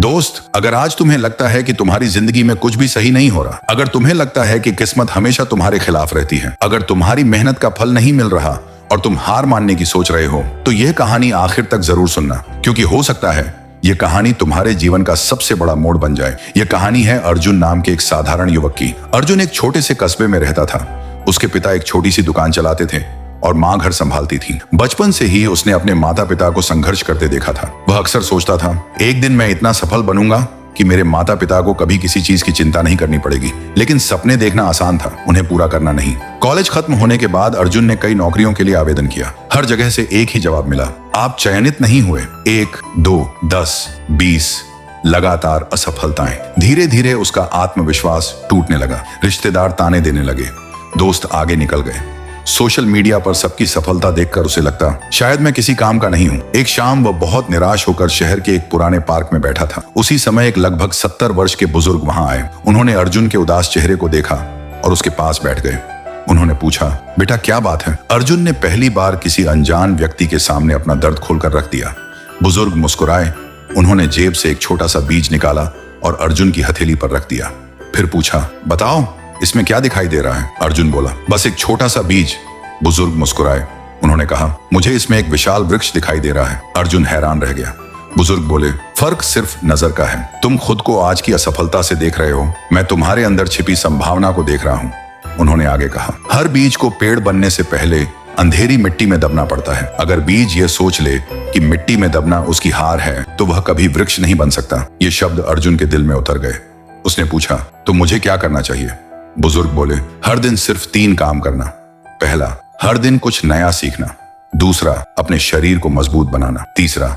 दोस्त, अगर आज तुम्हें लगता है कि तुम्हारी जिंदगी में कुछ भी सही नहीं हो रहा, अगर तुम्हें लगता है कि किस्मत हमेशा तुम्हारे खिलाफ रहती है, अगर तुम्हारी मेहनत का फल नहीं मिल रहा और तुम हार मानने की सोच रहे हो, तो यह कहानी आखिर तक जरूर सुनना, क्योंकि हो सकता है यह कहानी तुम्हारे जीवन का सबसे बड़ा मोड़ बन जाए। यह कहानी है अर्जुन नाम के एक साधारण युवक की। अर्जुन एक छोटे से कस्बे में रहता था। उसके पिता एक छोटी सी दुकान चलाते थे और माँ घर संभालती थी। बचपन से ही उसने अपने माता पिता को संघर्ष करते देखा था। वह अक्सर सोचता था, एक दिन मैं इतना सफल बनूंगा कि मेरे माता पिता को कभी किसी चीज की चिंता नहीं करनी पड़ेगी। लेकिन सपने देखना आसान था, उन्हें पूरा करना नहीं। कॉलेज खत्म होने के बाद अर्जुन ने कई नौकरियों के लिए आवेदन किया। हर जगह से एक ही जवाब मिला, आप चयनित नहीं हुए। 1, 2, 10, 20 लगातार असफलताएं। धीरे धीरे उसका आत्मविश्वास टूटने लगा। रिश्तेदार ताने देने लगे, दोस्त आगे निकल गए। सोशल मीडिया पर सबकी सफलता देखकर उसे लगता, शायद मैं किसी काम का नहीं हूं। एक शाम वह बहुत निराश होकर शहर के एक पुराने पार्क में बैठा था। उसी समय एक लगभग 70 वर्ष के बुजुर्ग वहां आए। उन्होंने अर्जुन के उदास चेहरे को देखा और उसके पास बैठ गए। उन्होंने पूछा, बेटा क्या बात है? अर्जुन ने पहली बार किसी अनजान व्यक्ति के सामने अपना दर्द खोलकर रख दिया। बुजुर्ग मुस्कुराए। उन्होंने जेब से एक छोटा सा बीज निकाला और अर्जुन की हथेली पर रख दिया। फिर पूछा, बताओ इसमें क्या दिखाई दे रहा है? अर्जुन बोला, बस एक छोटा सा बीज। बुजुर्ग मुस्कुराए। उन्होंने कहा, मुझे इसमें एक विशाल वृक्ष दिखाई दे रहा है। अर्जुन हैरान रह गया। बुजुर्ग बोले, फर्क सिर्फ नजर का है। तुम खुद को आज की असफलता से देख रहे हो, मैं तुम्हारे अंदर छिपी संभावना को देख रहा हूं। उन्होंने आगे कहा, हर बीज को पेड़ बनने से पहले अंधेरी मिट्टी में दबना पड़ता है। अगर बीज ये सोच ले कि मिट्टी में दबना उसकी हार है, तो वह कभी वृक्ष नहीं बन सकता। ये शब्द अर्जुन के दिल में उतर गए। उसने पूछा, तो मुझे क्या करना चाहिए? बुजुर्ग बोले, हर दिन सिर्फ 3 काम करना। पहला, हर दिन कुछ नया सीखना। दूसरा, अपने शरीर को मजबूत बनाना। तीसरा,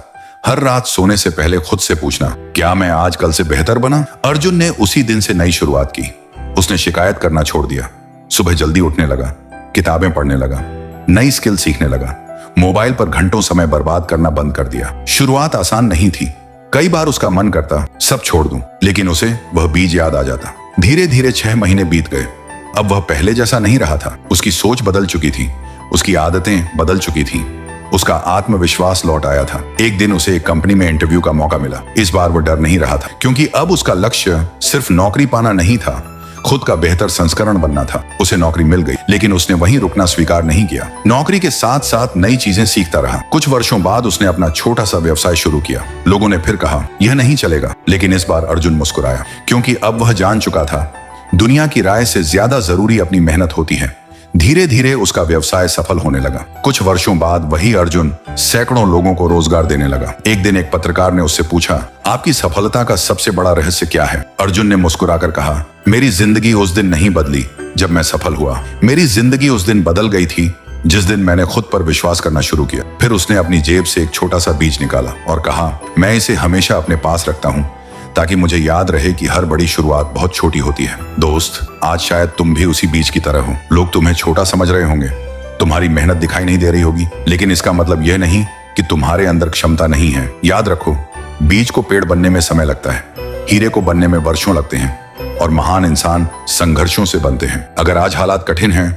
हर रात सोने से पहले खुद से पूछना, क्या मैं आज कल से बेहतर बना? अर्जुन ने उसी दिन से नई शुरुआत की। उसने शिकायत करना छोड़ दिया। सुबह जल्दी उठने लगा, किताबें पढ़ने लगा, नई स्किल सीखने लगा। मोबाइल पर घंटों समय बर्बाद करना बंद कर दिया। शुरुआत आसान नहीं थी। कई बार उसका मन करता सब छोड़ दूं, लेकिन उसे वह बीज याद आ जाता। धीरे धीरे 6 महीने बीत गए। अब वह पहले जैसा नहीं रहा था। उसकी सोच बदल चुकी थी, उसकी आदतें बदल चुकी थी, उसका आत्मविश्वास लौट आया था। एक दिन उसे एक कंपनी में इंटरव्यू का मौका मिला। इस बार वो डर नहीं रहा था, क्योंकि अब उसका लक्ष्य सिर्फ नौकरी पाना नहीं था, खुद का बेहतर संस्करण बनना था। उसे नौकरी मिल गई, लेकिन उसने वहीं रुकना स्वीकार नहीं किया। नौकरी के साथ साथ नई चीजें सीखता रहा। कुछ वर्षों बाद उसने अपना छोटा सा व्यवसाय शुरू किया। लोगों ने फिर कहा, यह नहीं चलेगा, लेकिन इस बार अर्जुन मुस्कुराया, क्योंकि अब वह जान चुका था, दुनिया की राय से ज्यादा जरूरी अपनी मेहनत होती है। धीरे धीरे उसका व्यवसाय सफल होने लगा। कुछ वर्षों बाद वही अर्जुन सैकड़ों लोगों को रोजगार देने लगा। एक दिन एक पत्रकार ने उससे पूछा, आपकी सफलता का सबसे बड़ा रहस्य क्या है? अर्जुन ने मुस्कुराकर कहा, मेरी जिंदगी उस दिन नहीं बदली जब मैं सफल हुआ। मेरी जिंदगी उस दिन बदल गई थी जिस दिन मैंने खुद पर विश्वास करना शुरू किया। फिर उसने अपनी जेब से एक छोटा सा बीज निकाला और कहा, मैं इसे हमेशा अपने पास रखता हूँ, ताकि मुझे याद रहे कि हर बड़ी शुरुआत बहुत छोटी होती है। दोस्त, आज शायद तुम भी उसी बीज की तरह हो। लोग तुम्हें छोटा समझ रहे होंगे, तुम्हारी मेहनत दिखाई नहीं दे रही होगी, लेकिन इसका मतलब यह नहीं कि तुम्हारे अंदर क्षमता नहीं है। याद रखो, बीज को पेड़ बनने में समय लगता है, हीरे को बनने में वर्षों लगते हैं, और महान इंसान संघर्षों से बनते हैं। अगर आज हालात कठिन हैं,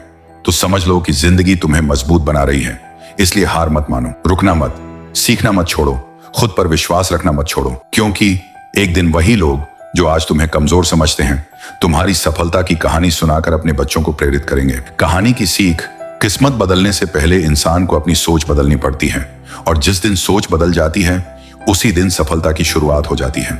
तो समझ लो कि जिंदगी तुम्हें मजबूत बना रही है। इसलिए हार मत मानो, रुकना मत, सीखना मत छोड़ो, खुद पर विश्वास रखना मत छोड़ो, क्योंकि एक दिन वही लोग जो आज तुम्हें कमजोर समझते हैं, तुम्हारी सफलता की कहानी सुनाकर अपने बच्चों को प्रेरित करेंगे। कहानी की सीख, किस्मत बदलने से पहले इंसान को अपनी सोच बदलनी पड़ती है, और जिस दिन सोच बदल जाती है, उसी दिन सफलता की शुरुआत हो जाती है।